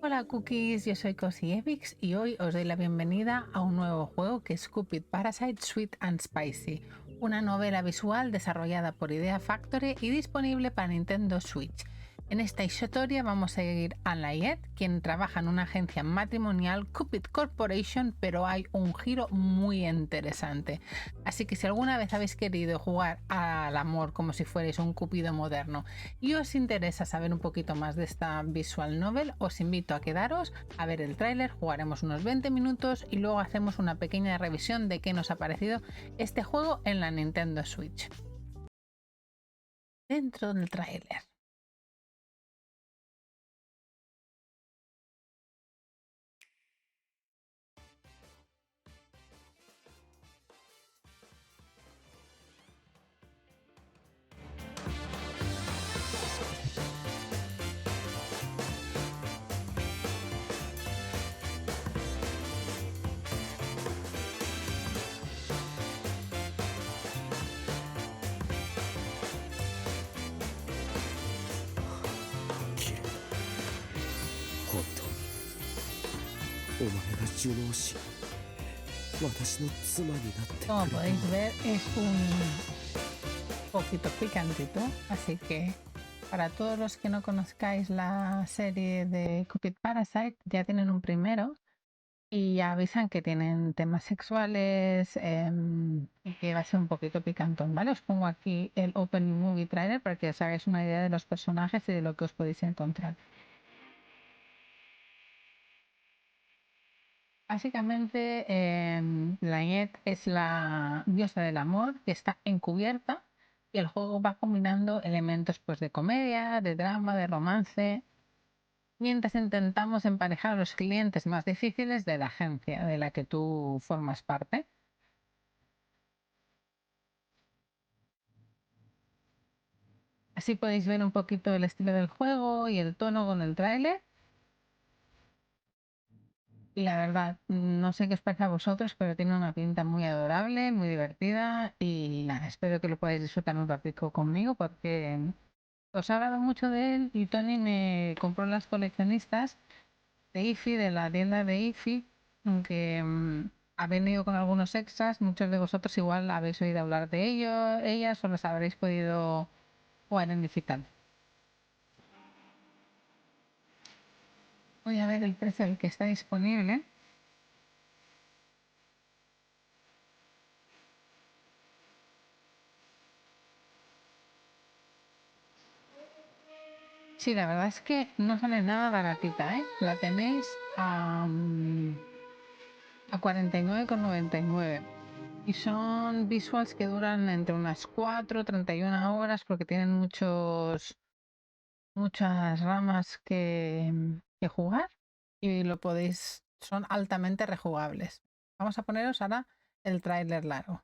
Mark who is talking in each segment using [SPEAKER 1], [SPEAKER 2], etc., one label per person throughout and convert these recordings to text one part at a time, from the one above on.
[SPEAKER 1] Hola cookies, yo soy CosyEvix y hoy os doy la bienvenida a un nuevo juego que es Cupid Parasite Sweet and Spicy, una novela visual desarrollada por Idea Factory y disponible para Nintendo Switch. En esta historia vamos a seguir a Layette, quien trabaja en una agencia matrimonial Cupid Corporation, pero hay un giro muy interesante. Así que si alguna vez habéis querido jugar al amor como si fuerais un Cupido moderno y os interesa saber un poquito más de esta visual novel, os invito a quedaros a ver el tráiler, jugaremos unos 20 minutos y luego hacemos una pequeña revisión de qué nos ha parecido este juego en la Nintendo Switch. Dentro del tráiler. Como podéis ver, es un poquito picantito, así que para todos los que no conozcáis la serie de Cupid Parasite, ya tienen un primero y ya avisan que tienen temas sexuales y que va a ser un poquito picantón, ¿vale? Os pongo aquí el Open Movie Trailer para que os hagáis una idea de los personajes y de lo que os podéis encontrar. Básicamente, Lynette es la diosa del amor que está encubierta y el juego va combinando elementos pues, de comedia, de drama, de romance, mientras intentamos emparejar a los clientes más difíciles de la agencia de la que tú formas parte. Así podéis ver un poquito el estilo del juego y el tono con el tráiler. Y la verdad, no sé qué os parece a vosotros, pero tiene una pinta muy adorable, muy divertida y nada, espero que lo podáis disfrutar un ratico conmigo porque os he hablado mucho de él y Tony me compró las coleccionistas de IFI, de la tienda de IFI, aunque ha venido con algunos extras, muchos de vosotros igual habéis oído hablar de ellas o las habréis podido jugar en digital. Voy a ver el precio al que está disponible. Sí, la verdad es que no sale nada baratita, ¿eh? La tenéis a 49,99. Y son visuals que duran entre unas 4 31 horas porque tienen muchas ramas que jugar y lo podéis, son altamente rejugables. Vamos a poneros ahora el tráiler largo.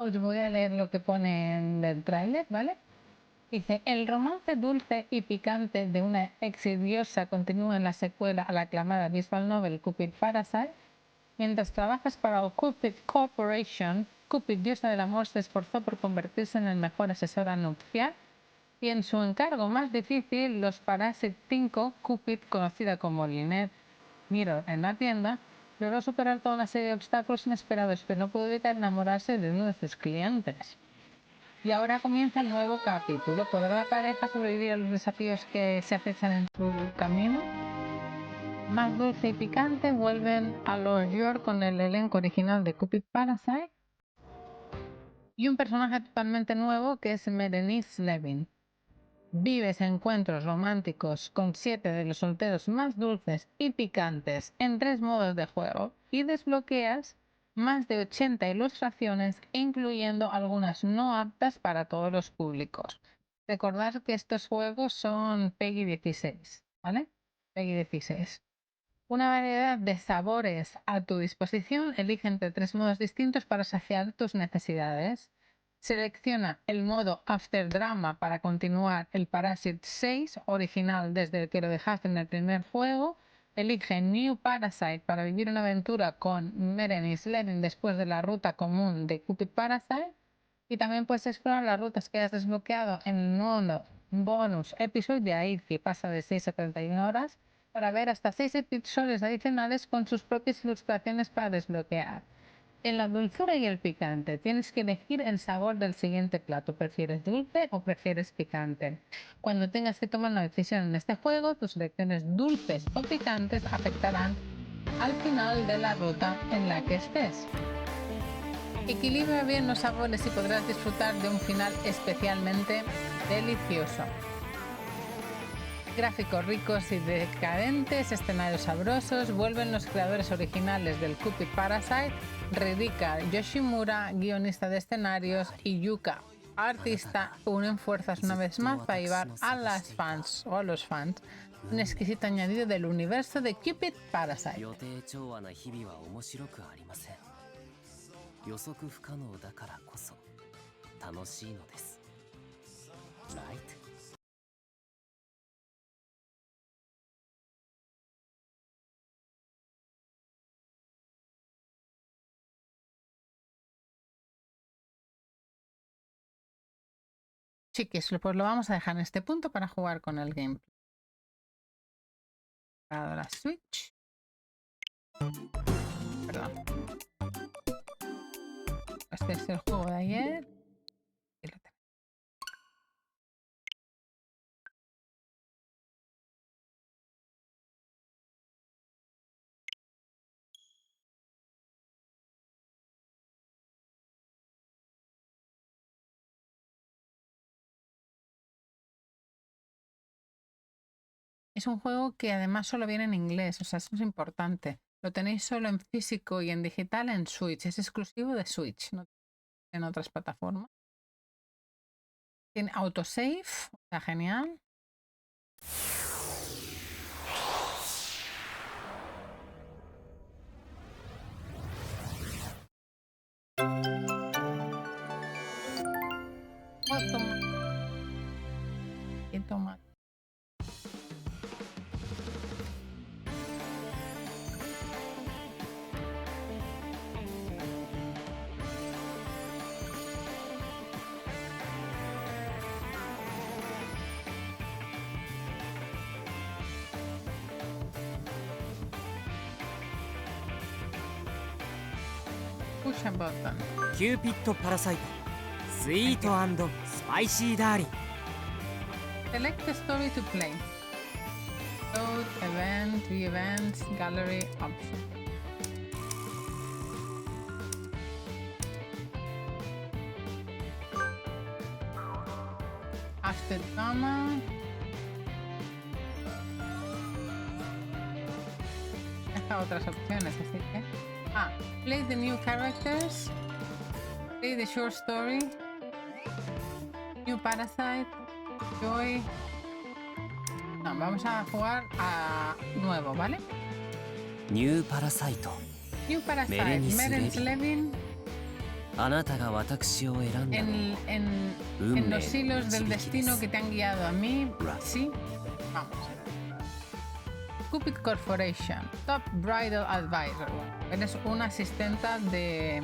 [SPEAKER 1] Os voy a leer lo que pone en el tráiler, ¿vale? Dice, el romance dulce y picante de una exidiosa continúa en la secuela a la aclamada visual novel Cupid Parasite. Mientras trabajas para Cupid Corporation, Cupid, diosa del amor, se esforzó por convertirse en el mejor asesor nupcial y en su encargo más difícil, los Parasite 5, Cupid, conocida como Lynette Mirror en la tienda, logró superar toda una serie de obstáculos inesperados, pero no pudo evitar enamorarse de uno de sus clientes. Y ahora comienza el nuevo capítulo. ¿Podrá la pareja sobrevivir a los desafíos que se acechan en su camino? Más dulce y picante vuelven a Lord York con el elenco original de Cupid Parasite. Y un personaje totalmente nuevo que es Berenice Levin. Vives encuentros románticos con 7 de los solteros más dulces y picantes en 3 modos de juego y desbloqueas más de 80 ilustraciones, incluyendo algunas no aptas para todos los públicos. Recordad que estos juegos son PEGI 16, ¿vale? PEGI 16. Una variedad de sabores a tu disposición. Elige entre 3 modos distintos para saciar tus necesidades. Selecciona el modo After Drama para continuar el Parasite 6 original desde el que lo dejaste en el primer juego. Elige New Parasite para vivir una aventura con Berenice Levin después de la ruta común de Cupid Parasite. Y también puedes explorar las rutas que has desbloqueado en el modo bonus episode, de ahí que pasa de 6 a 31 horas, para ver hasta 6 episodios adicionales con sus propias ilustraciones para desbloquear. En la dulzura y el picante tienes que elegir el sabor del siguiente plato. ¿Prefieres dulce o prefieres picante? Cuando tengas que tomar una decisión en este juego, tus elecciones dulces o picantes afectarán al final de la ruta en la que estés. Equilibra bien los sabores y podrás disfrutar de un final especialmente delicioso. Gráficos ricos y decadentes, escenarios sabrosos, vuelven los creadores originales del Cupid Parasite, Ridika Yoshimura, guionista de escenarios, y Yuka, artista, unen fuerzas una vez más para llevar a los fans un exquisito añadido del universo de Cupid Parasite.
[SPEAKER 2] 予測不可能だからこそ楽しいのです。Right?
[SPEAKER 1] Chiquis, pues lo vamos a dejar en este punto para jugar con el gameplay. Para la Switch. Perdón. Este es el juego de ayer. Y lo tenemos. Es un juego que además solo viene en inglés, o sea, eso es importante. Lo tenéis solo en físico y en digital en Switch. Es exclusivo de Switch, no en otras plataformas. Tiene autosave, o sea, genial. Oh, toma. Y toma. Push a button.
[SPEAKER 2] キューピッドパラサイトスイート&スパイシーダーリン
[SPEAKER 1] Select the story to play. Load, event, view events, gallery, option. After drama. Deja otras opciones, así que. Play the new characters. Play the short story. New Parasite. Joy. No, vamos a jugar a nuevo, ¿vale?
[SPEAKER 2] ニューパラサイト
[SPEAKER 1] New Parasite.
[SPEAKER 2] Berenice
[SPEAKER 1] Berenice Levin
[SPEAKER 2] あなたが私を選んだの
[SPEAKER 1] en los hilos del destino que te han guiado a mí.
[SPEAKER 2] Right.
[SPEAKER 1] Sí. Vamos. Cupid Corporation. Top Bridal Advisor. Eres una asistenta de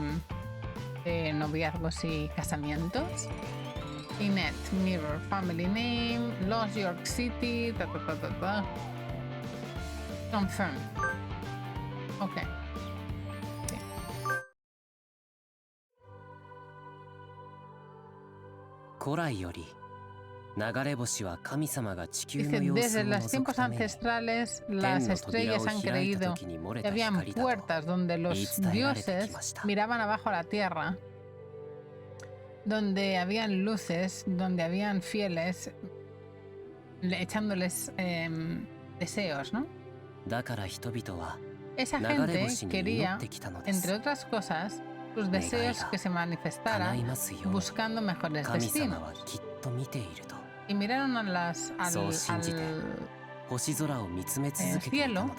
[SPEAKER 1] noviazgos y casamientos. Inet, Mirror, Family Name, Lost York City, Confirm. Ok. Sí.
[SPEAKER 2] 古来より
[SPEAKER 1] Dice, desde los tiempos ancestrales, las estrellas han creído que habían puertas donde los dioses miraban abajo a la tierra, donde habían luces, donde habían fieles, echándoles deseos, ¿no? Esa gente quería, entre otras cosas, sus deseos que se manifestaran buscando mejores destinos. Y miraron al cielo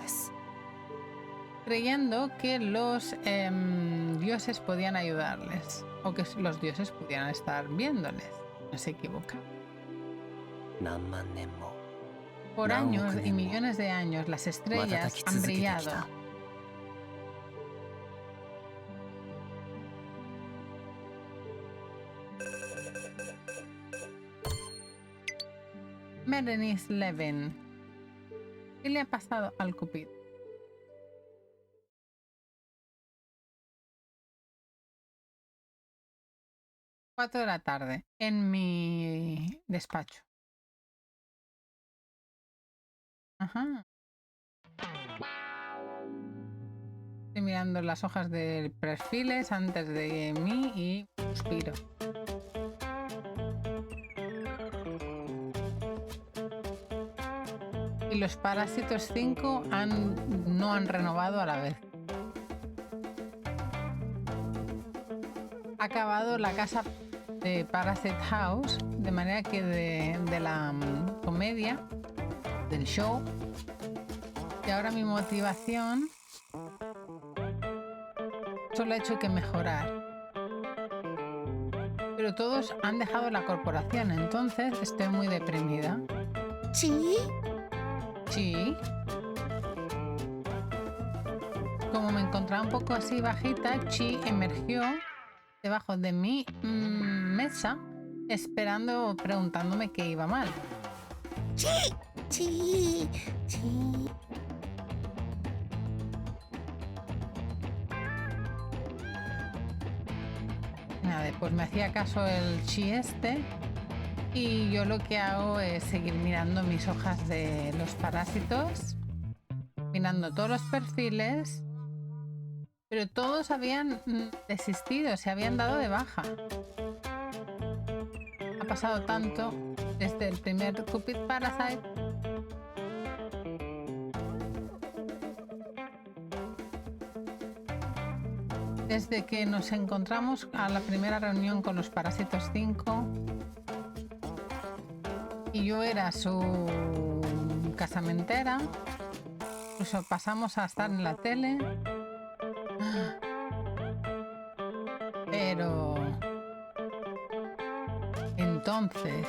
[SPEAKER 1] creyendo que los dioses podían ayudarles o que los dioses pudieran estar viéndoles. No se equivoca. Por años y millones de años las estrellas han brillado. Merenis Levin. ¿Qué le ha pasado al Cupido? Cuatro de la tarde, en mi despacho. Ajá. Estoy mirando las hojas de perfiles antes de mí y suspiro. Y los Parásitos 5 no han renovado a la vez. Ha acabado la casa de Parasite House, de manera que de la comedia, del show, y ahora mi motivación solo ha hecho que mejorar. Pero todos han dejado la corporación, entonces estoy muy deprimida.
[SPEAKER 3] ¿Sí?
[SPEAKER 1] Sí. Como me encontraba un poco así bajita, Chi emergió debajo de mi mesa, esperando, preguntándome qué iba mal.
[SPEAKER 3] ¡Sí! ¡Sí! ¡Sí!
[SPEAKER 1] Nada, pues me hacía caso el Chi este. Y yo lo que hago es seguir mirando mis hojas de los parásitos, mirando todos los perfiles, pero todos habían desistido, se habían dado de baja. Ha pasado tanto desde el primer Cupid Parasite. Desde que nos encontramos a la primera reunión con los Parásitos 5. Y yo era su casamentera, incluso pasamos a estar en la tele, pero entonces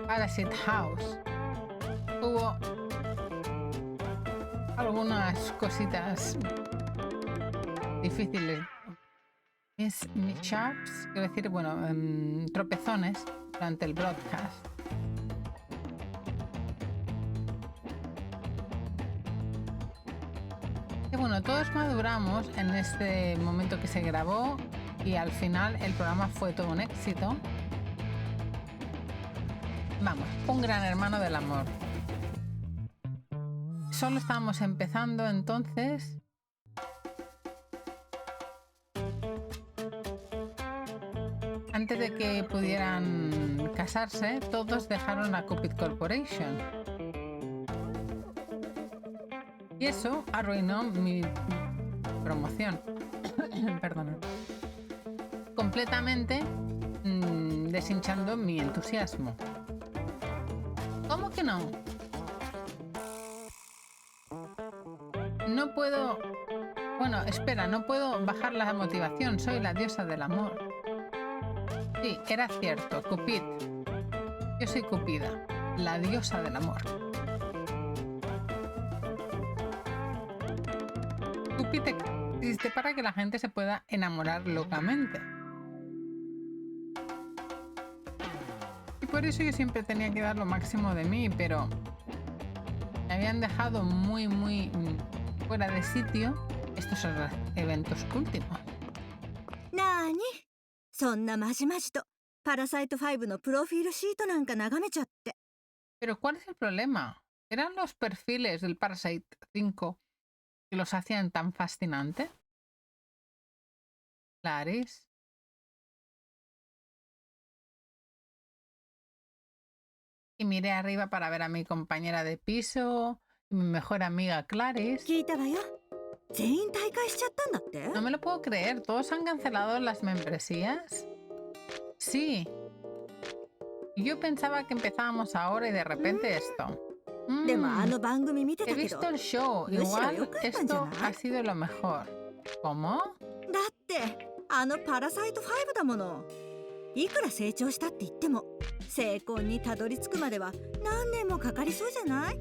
[SPEAKER 1] Parasite House hubo algunas cositas difíciles, mishaps, quiero decir, bueno, tropezones durante el broadcast. Bueno, todos maduramos en este momento que se grabó y al final el programa fue todo un éxito. Vamos, un gran hermano del amor. Solo estábamos empezando entonces. Antes de que pudieran casarse, todos dejaron la Cupid Corporation. Y eso arruinó mi promoción. Perdona. Completamente deshinchando mi entusiasmo. ¿Cómo que no? No puedo... Bueno, espera, no puedo bajar la motivación. Soy la diosa del amor. Sí, era cierto, Cupid. Yo soy Cupida, la diosa del amor. Cupid existe para que la gente se pueda enamorar locamente. Y por eso yo siempre tenía que dar lo máximo de mí, pero me habían dejado muy fuera de sitio estos eventos últimos.
[SPEAKER 3] ¿Nani? そんなまじまじと
[SPEAKER 4] パラサイト5のプロフィールシートなんか眺めちゃって。
[SPEAKER 1] Pero ¿cuál es el problema? ¿Eran los perfiles del Parasite 5 que los hacían tan fascinantes? Clarice. Y miré arriba para ver a mi compañera de piso y mi mejor amiga Clarice.
[SPEAKER 4] 聞いたわよ。全員退会しちゃったんだって。
[SPEAKER 1] No me lo puedo creer. ¿Todos han cancelado las membresías? Sí. Yo pensaba que empezábamos ahora y de repente esto.
[SPEAKER 4] でもあの番組見て
[SPEAKER 1] He
[SPEAKER 4] たけど。
[SPEAKER 1] visto el show.
[SPEAKER 4] むしろ
[SPEAKER 1] Igual
[SPEAKER 4] 良かったんじゃ
[SPEAKER 1] esto
[SPEAKER 4] ない？
[SPEAKER 1] ha sido lo mejor. ¿Cómo?
[SPEAKER 4] だってあのパラサイト5だもの。いくら成長したって言っても成婚にたどり着くまでは何年もかかりそうじゃない？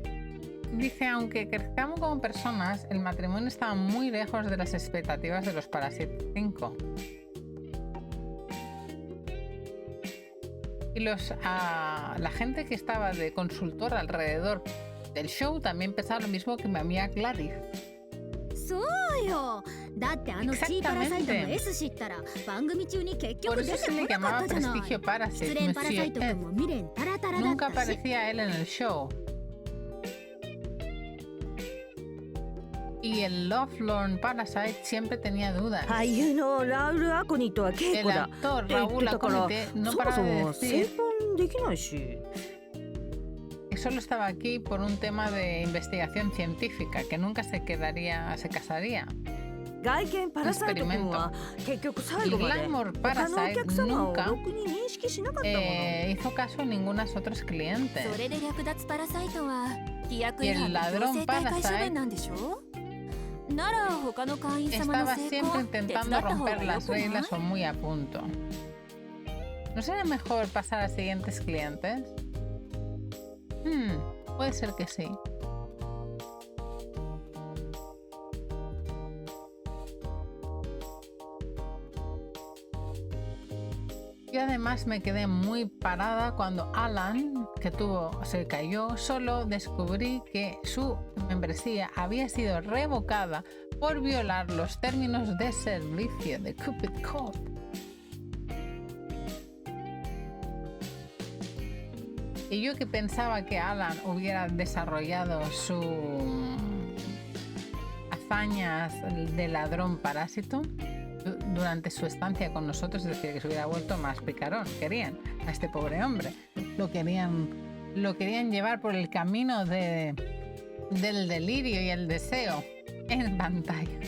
[SPEAKER 1] Dice, aunque crezcamos como personas, el matrimonio estaba muy lejos de las expectativas de los Parasite 5. Y la gente que estaba de consultor alrededor del show también pensaba lo mismo que mi amiga Clarice.
[SPEAKER 5] そうよ。だってあの C パラサイトの S 知ったら番組中に結
[SPEAKER 1] Por
[SPEAKER 5] 局
[SPEAKER 1] eso
[SPEAKER 5] 出
[SPEAKER 1] se
[SPEAKER 5] て
[SPEAKER 1] le
[SPEAKER 5] こなか
[SPEAKER 1] llamaba
[SPEAKER 5] ったじゃない。
[SPEAKER 1] Prestigio
[SPEAKER 5] 失
[SPEAKER 1] Parasite,
[SPEAKER 5] 恋パラサイ
[SPEAKER 1] Monsieur
[SPEAKER 5] ト君
[SPEAKER 1] Ed.
[SPEAKER 5] も未練タラタラだ
[SPEAKER 1] Nunca
[SPEAKER 5] ったし。
[SPEAKER 1] aparecía él en el show. Y el Lovelorn Parasite siempre tenía dudas.
[SPEAKER 6] 俳優のラウル・アコニとは稽
[SPEAKER 1] El
[SPEAKER 6] 古だ
[SPEAKER 1] actor
[SPEAKER 6] って言っ
[SPEAKER 1] Raúl
[SPEAKER 6] てたから
[SPEAKER 1] Aconite no
[SPEAKER 6] そも
[SPEAKER 1] paraba
[SPEAKER 6] そ
[SPEAKER 1] de
[SPEAKER 6] も成
[SPEAKER 1] decir
[SPEAKER 6] 婚できないし
[SPEAKER 1] que solo estaba aquí por un tema de investigación científica, que nunca se casaría.
[SPEAKER 6] 外見パラサイト君は結局最
[SPEAKER 1] El
[SPEAKER 6] 後まで
[SPEAKER 1] Glamour
[SPEAKER 6] 他のお
[SPEAKER 1] Parasite
[SPEAKER 6] 客様を
[SPEAKER 1] nunca
[SPEAKER 6] ろくに認識しなかったもの、
[SPEAKER 1] hizo caso a ninguno de sus otros clientes.
[SPEAKER 5] それで略奪パラサイトは規約違
[SPEAKER 1] Y
[SPEAKER 5] 反
[SPEAKER 1] el
[SPEAKER 5] の強
[SPEAKER 1] ladrón
[SPEAKER 5] 制大会処
[SPEAKER 1] Parasite
[SPEAKER 5] 分なんでしょ？なら他の会員様の
[SPEAKER 1] estaba
[SPEAKER 5] 成
[SPEAKER 1] siempre
[SPEAKER 5] 功手伝っ
[SPEAKER 1] intentando
[SPEAKER 5] た方が
[SPEAKER 1] romper
[SPEAKER 5] よ
[SPEAKER 1] las
[SPEAKER 5] くない？
[SPEAKER 1] reglas o muy a punto. ¿No será mejor pasar a siguientes clientes? Puede ser que sí. Yo además me quedé muy parada cuando Alan, se cayó, solo descubrí que su membresía había sido revocada por violar los términos de servicio de Cupid Code. Y yo que pensaba que Alan hubiera desarrollado sus hazañas de ladrón parásito durante su estancia con nosotros, es decir, que se hubiera vuelto más picarón. Querían a este pobre hombre. Lo querían llevar por el camino del delirio y el deseo en pantalla.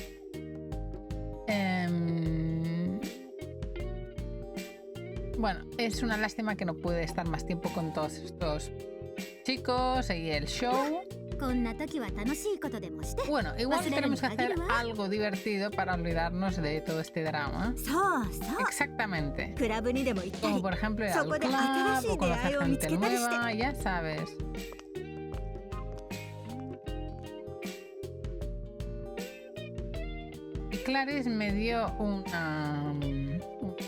[SPEAKER 1] Bueno, es una lástima que no pude estar más tiempo con todos estos chicos y el show.
[SPEAKER 5] こんな時は楽しいことでもして。
[SPEAKER 1] Bueno, igual tenemos que hacer algo divertido para olvidarnos de todo este drama.
[SPEAKER 4] そうそう。
[SPEAKER 1] Exactamente.
[SPEAKER 4] クラブにでも行ったり
[SPEAKER 1] Como por ejemplo ir al
[SPEAKER 4] そこで
[SPEAKER 1] club
[SPEAKER 4] 新しい
[SPEAKER 1] o
[SPEAKER 4] 出会い
[SPEAKER 1] conocer
[SPEAKER 4] を見つ
[SPEAKER 1] gente
[SPEAKER 4] けたりして。
[SPEAKER 1] nueva, ya sabes. Y Clarice me dio un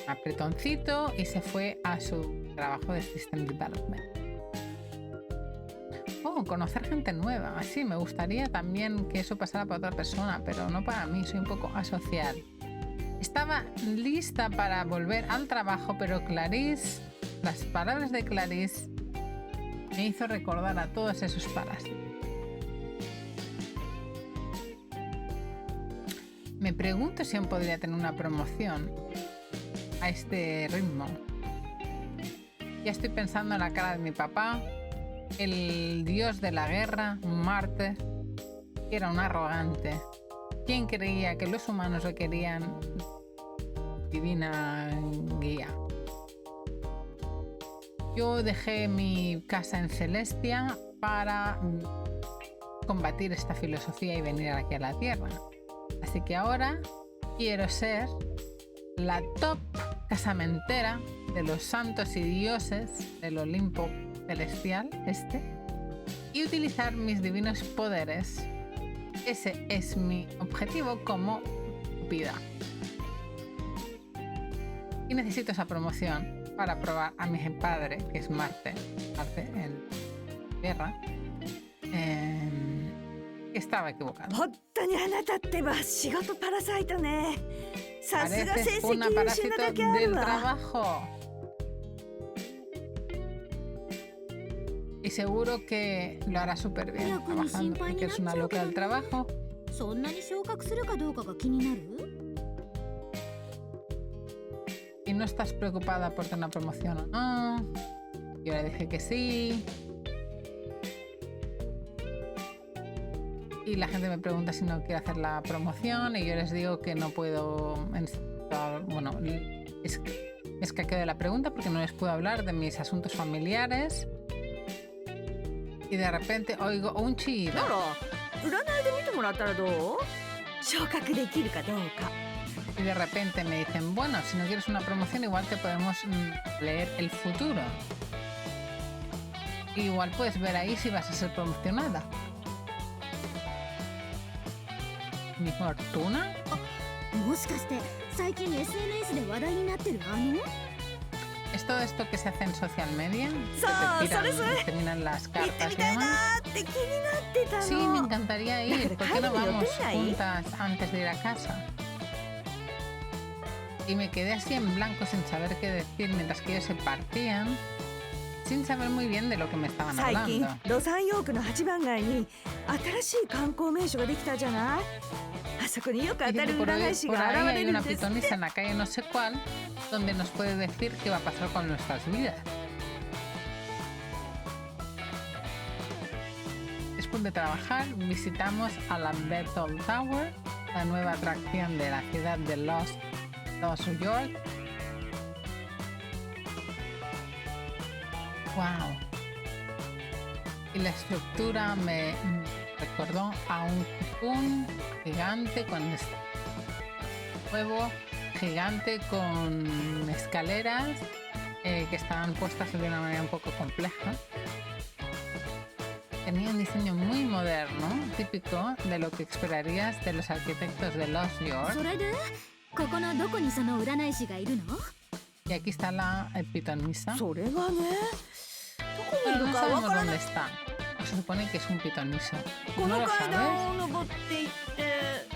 [SPEAKER 1] apretoncito y se fue a su trabajo de System Development. Oh, conocer gente nueva. Sí, me gustaría también que eso pasara para otra persona, pero no para mí, soy un poco asocial. Estaba lista para volver al trabajo, pero Clarice, las palabras de Clarice me hizo recordar a todos esos parásitos. Me pregunto si aún podría tener una promoción a este ritmo. Ya estoy pensando en la cara de mi papá, el dios de la guerra, Marte, que era un arrogante. ¿Quién creía que los humanos requerían divina guía? Yo dejé mi casa en Celestia para combatir esta filosofía y venir aquí a la Tierra. Así que ahora quiero ser la top casamentera de los santos y dioses del Olimpo celestial y utilizar mis divinos poderes. Ese es mi objetivo como vida. Y necesito esa promoción para probar a mi padre, que es Marte en Tierra, que estaba equivocado.
[SPEAKER 6] 本当にあなたってば仕事パラサイトね。さすが成
[SPEAKER 1] Pareces
[SPEAKER 6] 績
[SPEAKER 1] una
[SPEAKER 6] 優秀
[SPEAKER 1] parásito
[SPEAKER 6] なだけあ
[SPEAKER 1] del
[SPEAKER 6] るわ。
[SPEAKER 1] trabajo. Y seguro que lo hará súper bien trabajando, porque es una loca del trabajo.
[SPEAKER 5] そんなに昇格するかどうかが気になる？
[SPEAKER 1] Y no estás preocupada por tener una promoción o no. Yo le dije que sí. Y la gente me pregunta si no quiero hacer la promoción y yo les digo que no puedo. Bueno, me escaqueo de la pregunta porque no les puedo hablar de mis asuntos familiares. Y de repente oigo un chillido.
[SPEAKER 6] なら占いで見てもらったらどう？昇格できるかどうか。
[SPEAKER 1] Y de repente me dicen, bueno, si no quieres una promoción igual te podemos leer el futuro. Igual puedes ver ahí si vas a ser promocionada. ¿Mi fortuna?
[SPEAKER 5] もしかして最近 SNS で話題になってるあの？
[SPEAKER 1] ¿Es todo esto que se hace en social media?
[SPEAKER 6] So,
[SPEAKER 1] Que te miran las
[SPEAKER 6] 行って
[SPEAKER 1] cartas
[SPEAKER 6] み
[SPEAKER 1] y
[SPEAKER 6] たいな
[SPEAKER 1] demás.
[SPEAKER 6] って気になってたの。
[SPEAKER 1] Sí, me encantaría ir. ¿Por qué no vamos juntas antes de ir a casa? Y me quedé así en blanco sin saber qué decir mientras que ellos se partían, sin saber muy bien de lo que me estaban
[SPEAKER 6] 最近
[SPEAKER 1] hablando.
[SPEAKER 6] ロサンヨークの8番街に新しい観光名所ができたじゃない？あそこによく
[SPEAKER 1] Y
[SPEAKER 6] 当た
[SPEAKER 1] dice
[SPEAKER 6] る
[SPEAKER 1] que por
[SPEAKER 6] 占い師
[SPEAKER 1] ahí
[SPEAKER 6] が現
[SPEAKER 1] hay
[SPEAKER 6] れる
[SPEAKER 1] una
[SPEAKER 6] んですって。
[SPEAKER 1] pitonisa en la calle no sé cuál donde nos puede decir qué va a pasar con nuestras vidas. Después de trabajar, visitamos a la Bethel Tower, la nueva atracción de la ciudad de Lost York. ¡Wow! Y la estructura me recordó a un cocoon gigante con huevo gigante con escaleras que estaban puestas de una manera un poco compleja. Tenía un diseño muy moderno, típico de lo que esperarías de los arquitectos de Lost York.
[SPEAKER 5] それでここのどこにその占い師がいるの？
[SPEAKER 1] Y aquí está la pitonisa.
[SPEAKER 6] それがね、どこにい
[SPEAKER 1] Pero
[SPEAKER 6] る
[SPEAKER 1] no
[SPEAKER 6] かわ
[SPEAKER 1] sabemos
[SPEAKER 6] からな
[SPEAKER 1] dónde
[SPEAKER 6] い。
[SPEAKER 1] está. Se supone que es un pitoniso.
[SPEAKER 6] こ
[SPEAKER 1] ¿No
[SPEAKER 6] の
[SPEAKER 1] lo
[SPEAKER 6] 階
[SPEAKER 1] sabes?
[SPEAKER 6] 段を登っていって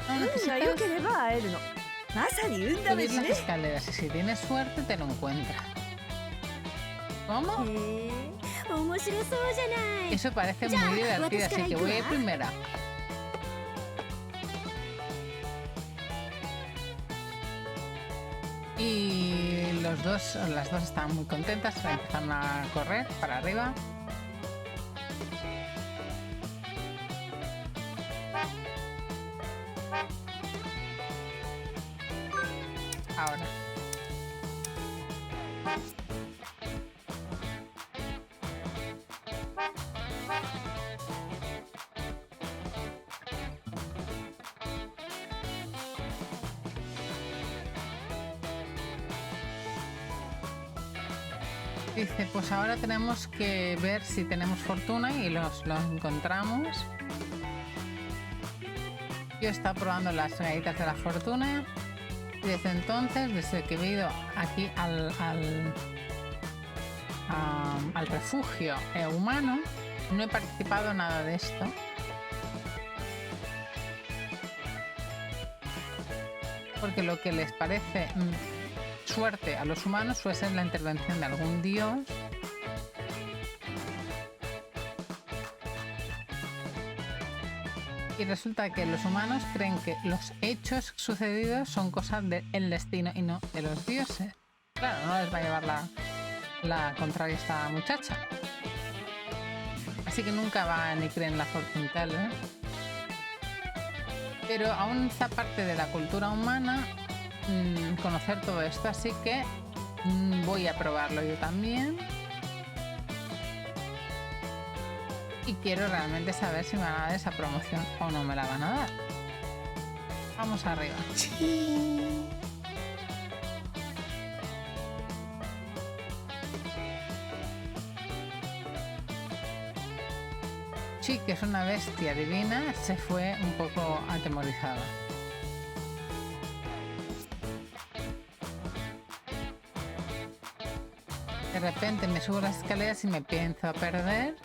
[SPEAKER 1] あ
[SPEAKER 6] 運が良ければ会えるの。まさに運試
[SPEAKER 1] Subir
[SPEAKER 6] し
[SPEAKER 1] las
[SPEAKER 6] ね。
[SPEAKER 1] escaleras y si tienes suerte te lo encuentras. ¿Cómo?
[SPEAKER 5] へえ、面白そうじゃない。
[SPEAKER 1] Eso parece
[SPEAKER 5] Ya,
[SPEAKER 1] muy divertido, así que voy a ir
[SPEAKER 5] ¿Watsukarai-kun?
[SPEAKER 1] primera. Y las dos estaban muy contentas, empezaron a correr para arriba. Ahora. Dice, pues ahora tenemos que ver si tenemos fortuna y los encontramos. Yo he estado probando las galletas de la fortuna y desde entonces, desde que he ido aquí al refugio humano, no he participado en nada de esto. Porque lo que les parece suerte a los humanos suele ser la intervención de algún dios y resulta que los humanos creen que los hechos sucedidos son cosas del destino y no de los dioses. Claro, no les va a llevar la contraria esta muchacha, así que nunca va ni creen la fortune teller. Pero aún está parte de la cultura humana conocer todo esto, así que voy a probarlo yo también y quiero realmente saber si me van a dar esa promoción o no me la van a dar. Vamos arriba.
[SPEAKER 3] Sí.
[SPEAKER 1] Chi, que es una bestia divina, se fue un poco atemorizada. De repente me subo las escaleras y me pienso a perder.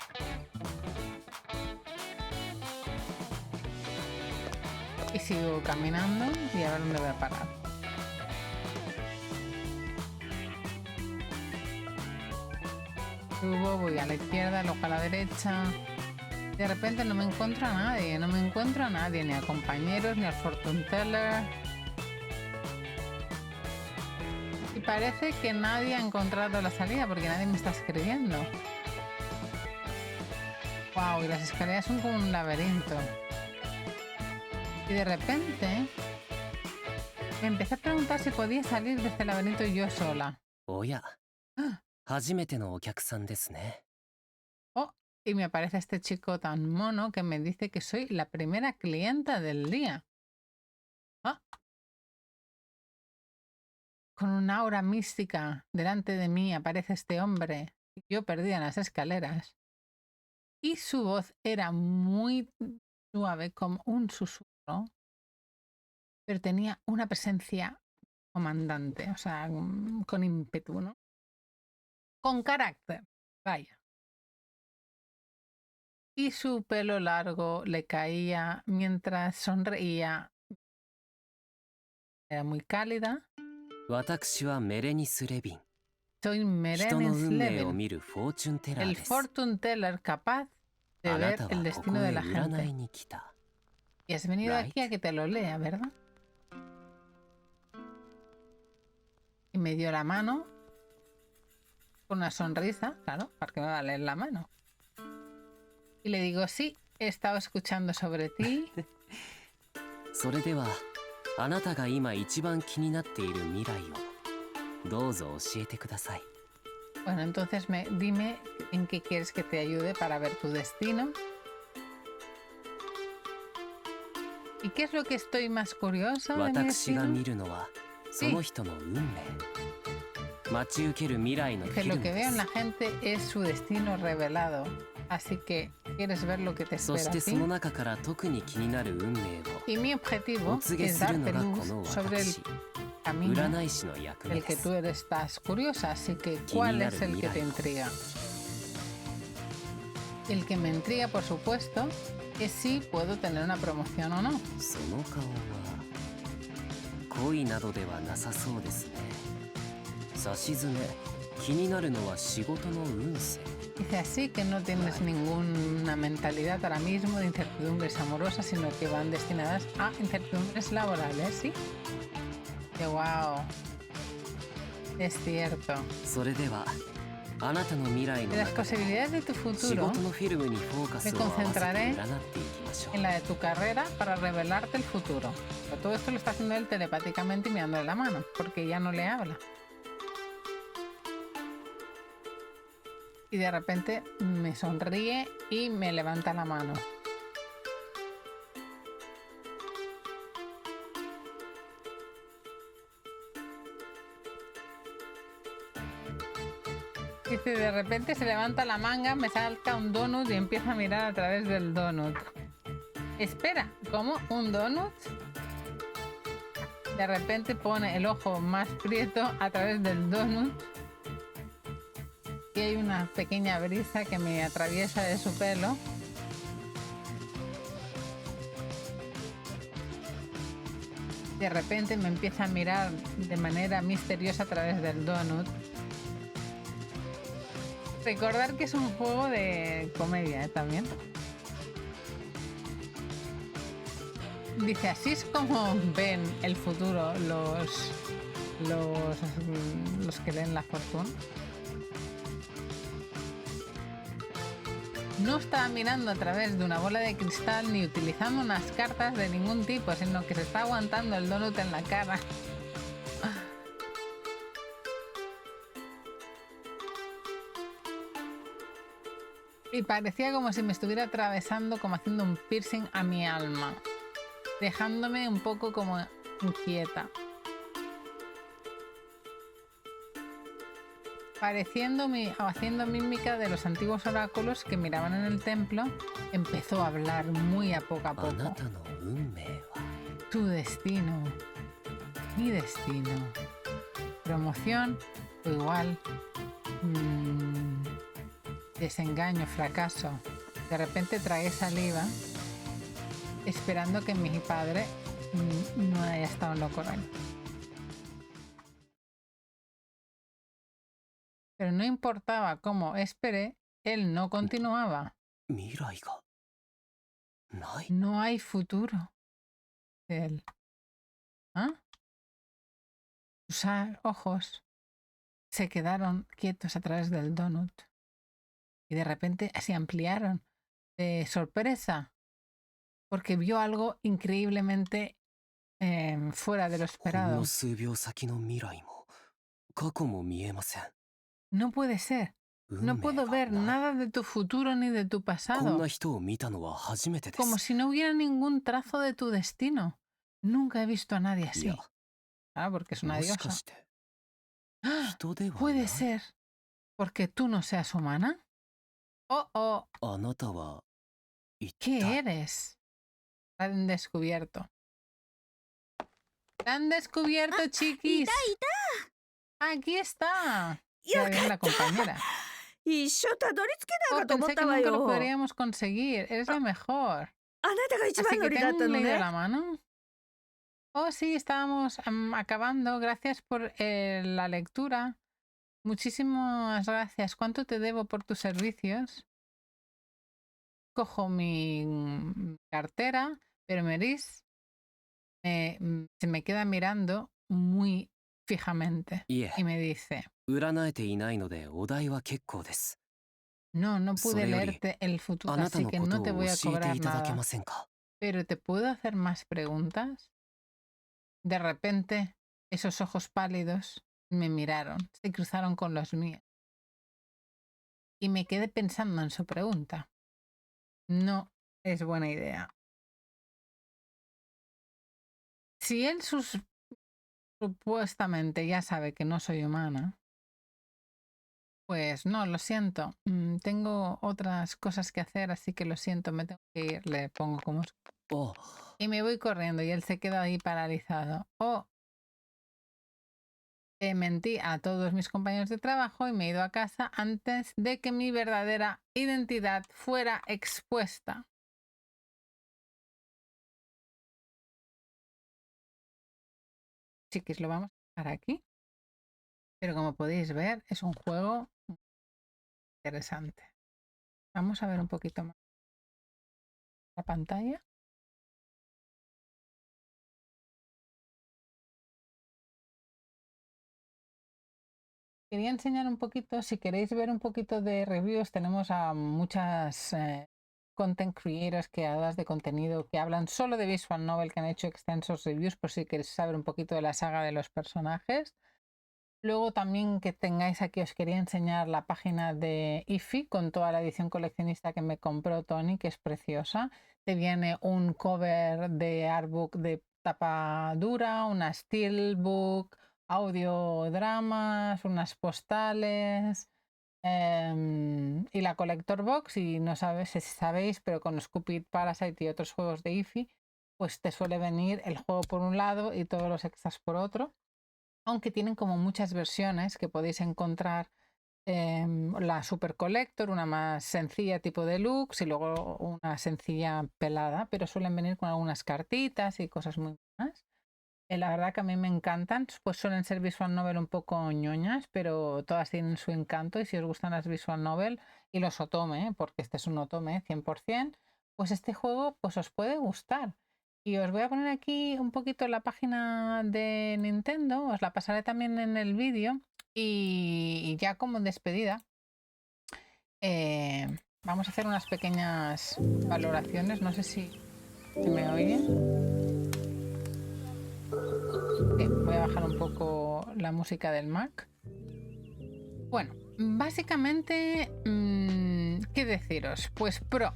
[SPEAKER 1] Y sigo caminando y a ver dónde voy a parar. Subo, voy a la izquierda, luego a la derecha. De repente no me encuentro a nadie, ni a compañeros, ni al fortune teller. Y parece que nadie ha encontrado la salida porque nadie me está escribiendo. Wow, y las escaleras son como un laberinto. Y de repente me empecé a preguntar si podía salir de este laberinto yo sola.
[SPEAKER 2] おや、
[SPEAKER 1] Ah,
[SPEAKER 2] 初めてのお客さんですね。
[SPEAKER 1] oh, y me aparece este chico tan mono que me dice que soy la primera clienta del día. Ah, con una aura mística delante de mí aparece este hombre. Yo perdida en las escaleras. Y su voz era muy suave, como un susurro, pero tenía una presencia comandante, o sea, con ímpetu, ¿no? Con carácter, vaya. Y su pelo largo le caía mientras sonreía. Era muy cálida.
[SPEAKER 2] 私はメレニス・レビン。
[SPEAKER 1] Soy
[SPEAKER 2] 人の
[SPEAKER 1] Merenis
[SPEAKER 2] 運命を
[SPEAKER 1] Levin,
[SPEAKER 2] 見るフォーチュンテラー
[SPEAKER 1] el
[SPEAKER 2] です。
[SPEAKER 1] fortune teller capaz de
[SPEAKER 2] あな
[SPEAKER 1] ver
[SPEAKER 2] た
[SPEAKER 1] el
[SPEAKER 2] はここ
[SPEAKER 1] destino
[SPEAKER 2] へ
[SPEAKER 1] de la
[SPEAKER 2] 占
[SPEAKER 1] gente.
[SPEAKER 2] いに来た。
[SPEAKER 1] Y has venido
[SPEAKER 2] Right.
[SPEAKER 1] aquí a que te lo lea, ¿verdad? Y me dio la mano con una sonrisa, claro, para que me va a leer la mano. Y le digo, sí, he estado escuchando sobre ti.
[SPEAKER 2] それでは、あなたが今一番気になっている未来をどうぞ教えてください。
[SPEAKER 1] Bueno, entonces dime en qué quieres que te ayude para ver tu destino. ¿Y qué es lo que estoy más curiosa de mi
[SPEAKER 2] 私が
[SPEAKER 1] destino?
[SPEAKER 2] 見るのはその人の運命。待ち受ける未来のフ
[SPEAKER 1] Que
[SPEAKER 2] ィル
[SPEAKER 1] lo
[SPEAKER 2] ム
[SPEAKER 1] que
[SPEAKER 2] で
[SPEAKER 1] veo en
[SPEAKER 2] す
[SPEAKER 1] la。gente es su destino revelado. Así que, ¿quieres ver lo que te
[SPEAKER 2] そ
[SPEAKER 1] espera
[SPEAKER 2] し
[SPEAKER 1] a
[SPEAKER 2] てそ
[SPEAKER 1] ti?
[SPEAKER 2] の中から特に気になる運命を
[SPEAKER 1] Y mi
[SPEAKER 2] お
[SPEAKER 1] objetivo
[SPEAKER 2] 告げ
[SPEAKER 1] es
[SPEAKER 2] するの
[SPEAKER 1] darte
[SPEAKER 2] がこ
[SPEAKER 1] luz
[SPEAKER 2] の
[SPEAKER 1] sobre el
[SPEAKER 2] 私、
[SPEAKER 1] camino
[SPEAKER 2] 占い師の役目
[SPEAKER 1] del
[SPEAKER 2] で
[SPEAKER 1] que
[SPEAKER 2] す。
[SPEAKER 1] tú estás curiosa. Así que, ¿cuál es el que te intriga? El que me intriga, por supuesto, es si puedo tener una promoción o no.
[SPEAKER 2] その顔は恋などではなさそうですね。さしずめ、気になるのは仕事の運勢。
[SPEAKER 1] Dice así que no tienes ninguna mentalidad ahora mismo de incertidumbres amorosas, sino que van destinadas a incertidumbres laborales, ¿sí? ¡Qué guau! Es cierto.
[SPEAKER 2] それでは、あなたの未来の
[SPEAKER 1] De las
[SPEAKER 2] 中で
[SPEAKER 1] posibilidades de tu
[SPEAKER 2] 仕
[SPEAKER 1] futuro
[SPEAKER 2] 事のフィルムにフォーカスを合わせて占っていきましょう。
[SPEAKER 1] en la de tu carrera para revelarte el futuro. Pero todo esto lo está haciendo él telepáticamente y mirándole la mano, porque ya no le habla. Y de repente me sonríe y me levanta la mano. Dice, de repente se levanta la manga, me salta un donut y empieza a mirar a través del donut. Espera, ¿cómo? ¿Un donut? De repente pone el ojo más prieto a través del donut. Y hay una pequeña brisa que me atraviesa de su pelo. De repente me empieza a mirar de manera misteriosa a través del donut. Recordar que es un juego de comedia, también. Dice, así es como ven el futuro los que leen la fortuna. No estaba mirando a través de una bola de cristal ni utilizando unas cartas de ningún tipo, sino que se está aguantando el donut en la cara. Y parecía como si me estuviera atravesando, como haciendo un piercing a mi alma, dejándome un poco como inquieta. Haciendo mímica de los antiguos oráculos que miraban en el templo, empezó a hablar muy a poco a
[SPEAKER 2] あ
[SPEAKER 1] poco.
[SPEAKER 2] なたの運命は
[SPEAKER 1] Tu destino, mi destino, promoción o igual, desengaño, fracaso. De repente tragué saliva esperando que mi padre no haya estado en lo correcto. Pero no importaba cómo esperé, él no continuaba.
[SPEAKER 2] 未来がない。
[SPEAKER 1] No hay futuro. Él. ¿Ah? Sus ojos se quedaron quietos a través del donut y de repente se ampliaron de sorpresa porque vio algo increíblemente fuera de lo
[SPEAKER 2] ほん
[SPEAKER 1] esperado.
[SPEAKER 2] の数秒先の未来も過去も見えません。
[SPEAKER 1] No puede ser.
[SPEAKER 2] 運
[SPEAKER 1] No
[SPEAKER 2] 命
[SPEAKER 1] puedo
[SPEAKER 2] が
[SPEAKER 1] ver
[SPEAKER 2] ない。
[SPEAKER 1] nada de tu futuro ni de tu
[SPEAKER 2] こん
[SPEAKER 1] pasado.
[SPEAKER 2] な人を見たのは初めてで
[SPEAKER 1] Como
[SPEAKER 2] す。
[SPEAKER 1] si no hubiera ningún trazo de tu destino. Nunca he visto a nadie
[SPEAKER 2] い
[SPEAKER 1] así.
[SPEAKER 2] や、
[SPEAKER 1] Ah, porque es una
[SPEAKER 2] もしか
[SPEAKER 1] diosa.
[SPEAKER 2] して
[SPEAKER 1] ¡Ah!
[SPEAKER 2] 人ではな
[SPEAKER 1] ¿Puede
[SPEAKER 2] い。
[SPEAKER 1] ser porque tú no seas humana? Oh, oh.
[SPEAKER 2] あなたは一
[SPEAKER 1] ¿Qué
[SPEAKER 2] 体
[SPEAKER 1] eres? La han descubierto. ¡La han descubierto, chiquis!
[SPEAKER 5] いたいた
[SPEAKER 1] ¡Aquí está!
[SPEAKER 6] よ
[SPEAKER 1] Ya viene
[SPEAKER 6] か
[SPEAKER 1] la
[SPEAKER 6] った。
[SPEAKER 1] compañera.
[SPEAKER 6] 一生たどり着けない
[SPEAKER 1] Oh,
[SPEAKER 6] かと思っ
[SPEAKER 1] pensé que
[SPEAKER 6] たわ
[SPEAKER 1] nunca lo
[SPEAKER 6] よ。
[SPEAKER 1] podríamos conseguir. Eres la mejor.
[SPEAKER 6] あなたが一
[SPEAKER 1] Así
[SPEAKER 6] 番乗
[SPEAKER 1] que
[SPEAKER 6] り
[SPEAKER 1] te
[SPEAKER 6] だ
[SPEAKER 1] han
[SPEAKER 6] ったの
[SPEAKER 1] leído
[SPEAKER 6] ね。
[SPEAKER 1] la mano. Oh, sí, estábamos acabando. Gracias por la lectura. Muchísimas gracias. ¿Cuánto te debo por tus servicios? Cojo mi cartera, pero Meris se me queda mirando muy fijamente
[SPEAKER 2] いえ、
[SPEAKER 1] y me dice,
[SPEAKER 2] 占えていないのでお題は結構です。
[SPEAKER 1] no, no pude
[SPEAKER 2] それより、
[SPEAKER 1] leerte el futuro,
[SPEAKER 2] あなた
[SPEAKER 1] así
[SPEAKER 2] の
[SPEAKER 1] que
[SPEAKER 2] こ
[SPEAKER 1] no
[SPEAKER 2] と
[SPEAKER 1] te
[SPEAKER 2] を
[SPEAKER 1] voy a
[SPEAKER 2] 教えて
[SPEAKER 1] cobrar
[SPEAKER 2] いただけ
[SPEAKER 1] nada.
[SPEAKER 2] ませんか？
[SPEAKER 1] Pero ¿te puedo hacer más preguntas? De repente, esos ojos pálidos me miraron, se cruzaron con los míos. Y me quedé pensando en su pregunta. No es buena idea. Si él supuestamente ya sabe que no soy humana, pues no, lo siento. Tengo otras cosas que hacer, así que lo siento, me tengo que ir. Le pongo como...
[SPEAKER 2] あ、
[SPEAKER 1] Y me voy corriendo y él se queda ahí paralizado. Oh, mentí a todos mis compañeros de trabajo y me he ido a casa antes de que mi verdadera identidad fuera expuesta. Chiquis, lo vamos a dejar aquí. Pero como podéis ver, es un juego interesante. Vamos a ver un poquito más la pantalla. Quería enseñar un poquito, si queréis ver un poquito de reviews, tenemos a muchas content creators, creadoras de contenido que hablan solo de Visual Novel, que han hecho extensos reviews por si queréis saber un poquito de la saga de los personajes. Luego también que tengáis aquí, os quería enseñar la página de IFI con toda la edición coleccionista que me compró Tony, que es preciosa. Te viene un cover de artbook de tapa dura, una steelbook, audiodramas, unas postales y la collector box. Y no sabes si sabéis, pero con Scupid Parasite y otros juegos de IFI, pues te suele venir el juego por un lado y todos los extras por otro. Aunque tienen como muchas versiones que podéis encontrar, la Super Collector, una más sencilla tipo deluxe y luego una sencilla pelada, pero suelen venir con algunas cartitas y cosas muy buenas. La verdad que a mí me encantan, pues suelen ser visual novel un poco ñoñas, pero todas tienen su encanto y si os gustan las visual novel y los otome, porque este es un otome 100%, pues este juego pues os puede gustar. Y os voy a poner aquí un poquito la página de Nintendo, os la pasaré también en el vídeo y ya como despedida vamos a hacer unas pequeñas valoraciones, no sé si se me oye. Voy a bajar un poco la música del Mac. Bueno, básicamente, ¿qué deciros? Pues pro.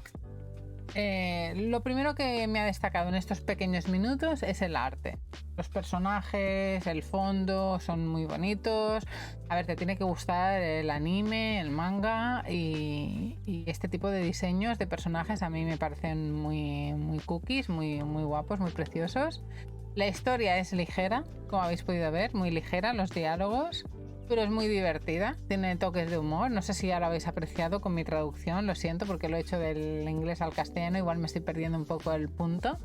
[SPEAKER 1] Lo primero que me ha destacado en estos pequeños minutos es el arte. Los personajes, el fondo son muy bonitos. A ver, te tiene que gustar el anime, el manga y este tipo de diseños de personajes a mí me parecen muy, muy cookies, muy, muy guapos, muy preciosos. La historia es ligera, como habéis podido ver, muy ligera, los diálogos, pero es muy divertida, tiene toques de humor. No sé si ya lo habéis apreciado con mi traducción, lo siento porque lo he hecho del inglés al castellano, igual me estoy perdiendo un poco el punto.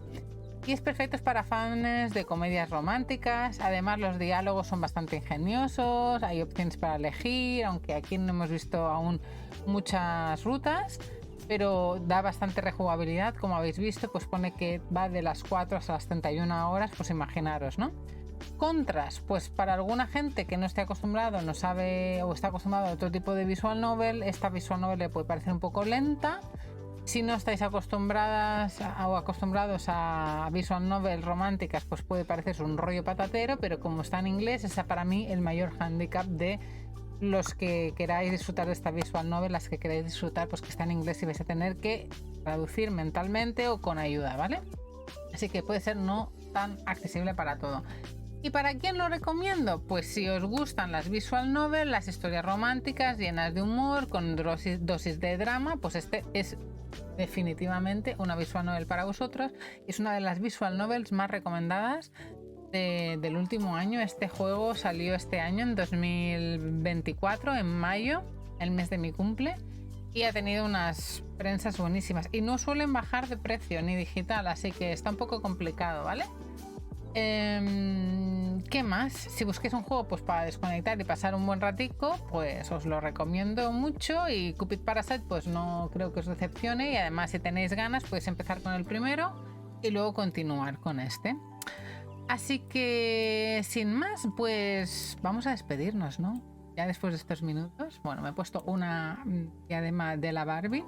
[SPEAKER 1] Y es perfecto para fans de comedias románticas. Además, los diálogos son bastante ingeniosos, hay opciones para elegir, aunque aquí no hemos visto aún muchas rutas, pero da bastante rejugabilidad. Como habéis visto, pues pone que va de las 4 hasta las 31 horas, pues imaginaros, ¿no? Contras, pues para alguna gente que no esté acostumbrado, no sabe o está acostumbrado a otro tipo de visual novel, esta visual novel le puede parecer un poco lenta. Si no estáis acostumbradas o acostumbrados a visual novel románticas, pues puede parecer un rollo patatero, pero como está en inglés, esa para mí el mayor handicap de los que queráis disfrutar de esta visual novel, las que queráis disfrutar, pues que está en inglés y vais a tener que traducir mentalmente o con ayuda, ¿vale? Así que puede ser no tan accesible para todo. ¿Y para quién lo recomiendo? Pues si os gustan las visual novel, las historias románticas llenas de humor, con dosis de drama, pues este es definitivamente una visual novel para vosotros. Es una de las visual novels más recomendadas del último año. Este juego salió este año, en 2024, en mayo, el mes de mi cumple, y ha tenido unas prensas buenísimas. Y no suelen bajar de precio ni digital, así que está un poco complicado, ¿vale? ¿Qué más? Si busquéis un juego pues para desconectar y pasar un buen ratico, pues os lo recomiendo mucho. Y Cupid Parasite pues no creo que os decepcione, y además si tenéis ganas podéis empezar con el primero y luego continuar con este. Así que sin más, pues vamos a despedirnos, ¿no? Ya después de estos minutos. Bueno, me he puesto una diadema de la Barbie.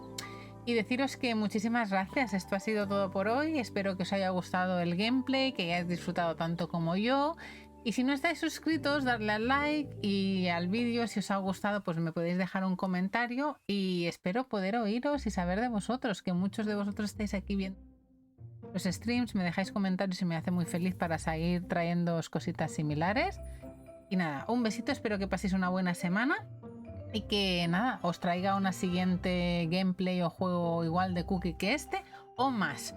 [SPEAKER 1] Y deciros que muchísimas gracias, esto ha sido todo por hoy. Espero que os haya gustado el gameplay, que hayáis disfrutado tanto como yo. Y si no estáis suscritos, darle al like, y al vídeo, si os ha gustado, pues me podéis dejar un comentario. Y espero poder oíros y saber de vosotros, que muchos de vosotros estáis aquí viendo los streams, me dejáis comentarios y me hace muy feliz para seguir trayéndoos cositas similares. Y nada, un besito, espero que paséis una buena semana. Y que nada, os traiga una siguiente gameplay o juego igual de cookie que este o más.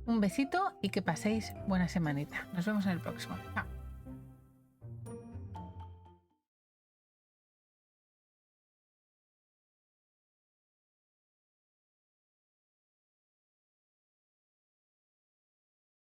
[SPEAKER 1] Un besito y que paséis buena semanita. Nos vemos en el próximo. Chao.